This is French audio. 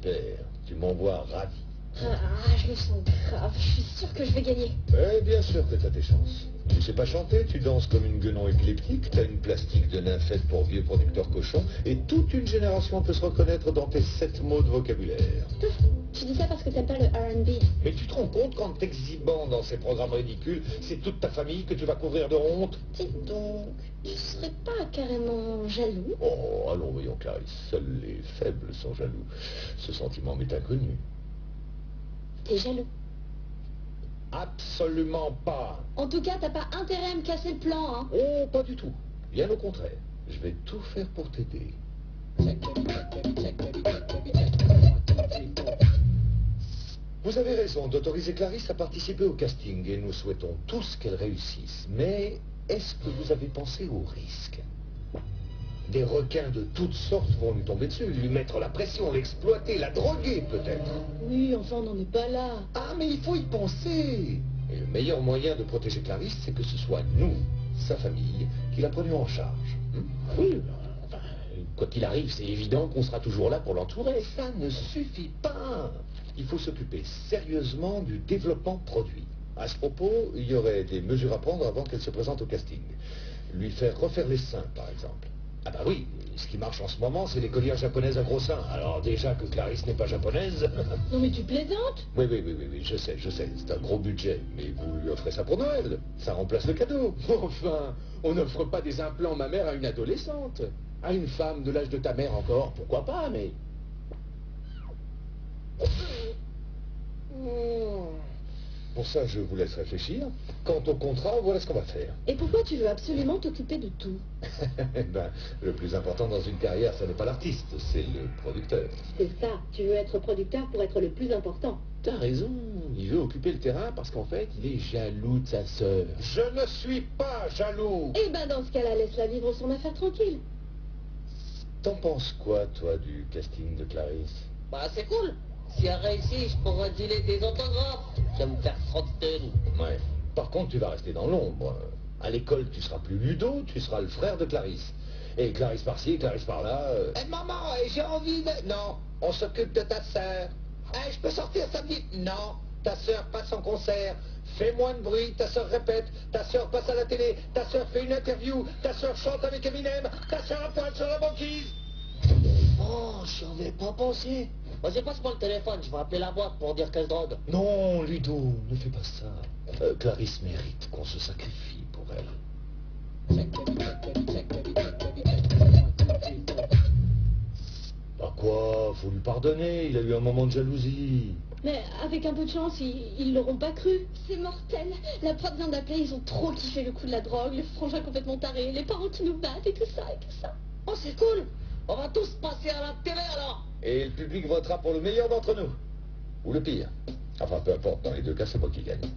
Super, tu m'envoies ravi. Je me sens grave. Je suis sûre que je vais gagner. Mais bien sûr que t'as tes chances. Tu sais pas chanter, tu danses comme une guenon épileptique, t'as une plastique de nymphette pour vieux producteurs cochons, et toute une génération peut se reconnaître dans tes 7 mots de vocabulaire. Tu dis ça parce que t'aimes pas le R&B. Mais tu te rends compte qu'en t'exhibant dans ces programmes ridicules, c'est toute ta famille que tu vas couvrir de honte? Dis donc, tu serais pas carrément jaloux? Oh, allons, voyons, Clarisse, seuls les faibles sont jaloux. Ce sentiment m'est inconnu. T'es jaloux? Absolument pas. En tout cas, t'as pas intérêt à me casser le plan, hein. Oh, pas du tout. Bien au contraire. Je vais tout faire pour t'aider. Vous avez raison d'autoriser Clarisse à participer au casting et nous souhaitons tous qu'elle réussisse. Mais est-ce que vous avez pensé au risque? Des requins de toutes sortes vont lui tomber dessus, lui mettre la pression, l'exploiter, la droguer peut-être. Oui, enfin, on n'en est pas là. Ah, mais il faut y penser. Et le meilleur moyen de protéger Clarisse, c'est que ce soit nous, sa famille, qui la prenions en charge. Oui, enfin, quoi qu'il arrive, c'est évident qu'on sera toujours là pour l'entourer. Ça ne suffit pas. Il faut s'occuper sérieusement du développement produit. À ce propos, il y aurait des mesures à prendre avant qu'elle se présente au casting. Lui faire refaire les seins, par exemple. Ah bah oui, ce qui marche en ce moment, c'est les collières japonaises à gros seins. Alors déjà que Clarisse n'est pas japonaise... Non mais tu plaisantes? Oui, je sais, c'est un gros budget. Mais vous lui offrez ça pour Noël. Ça remplace le cadeau. Enfin, on n'offre pas des implants mammaires à une adolescente. À une femme de l'âge de ta mère encore, pourquoi pas, mais... Pour ça, je vous laisse réfléchir. Quant au contrat, voilà ce qu'on va faire. Et pourquoi tu veux absolument t'occuper de tout? Ben, le plus important dans une carrière, ce n'est pas l'artiste, c'est le producteur. C'est ça, tu veux être producteur pour être le plus important. T'as raison, il veut occuper le terrain parce qu'en fait, il est jaloux de sa sœur. Je ne suis pas jaloux. Eh ben dans ce cas-là, laisse-la vivre son affaire tranquille. T'en penses quoi, toi, du casting de Clarisse? Bah c'est cool. Si elle réussit, je pourrais dealer des autographes. Je vais me faire 30 tonnes. Ouais. Par contre, tu vas rester dans l'ombre. À l'école, tu seras plus Ludo, tu seras le frère de Clarisse. Et Clarisse par-ci, Clarisse par-là... Maman, j'ai envie de... Non, on s'occupe de ta sœur. Je peux sortir samedi? Non, ta sœur passe en concert. Fais moins de bruit, ta sœur répète, ta sœur passe à la télé, ta sœur fait une interview, ta sœur chante avec Eminem, ta sœur à poil sur la banquise. Oh, j'y avais pas pensé. Vas-y, passe-moi le téléphone, je vais appeler la boîte pour dire qu'elle se drogue. Non, Ludo, ne fais pas ça. Clarisse mérite qu'on se sacrifie pour elle. Bah quoi, faut lui pardonner, il a eu un moment de jalousie. Mais avec un peu de chance, ils l'auront pas cru. C'est mortel. La prod vient d'appeler, ils ont trop kiffé le coup de la drogue, le frangin complètement taré, les parents qui nous battent et tout ça et tout ça. Oh, c'est cool. On va tous passer à la télé alors. Et le public votera pour le meilleur d'entre nous. Ou le pire. Enfin, peu importe, dans les deux cas, c'est moi qui gagne.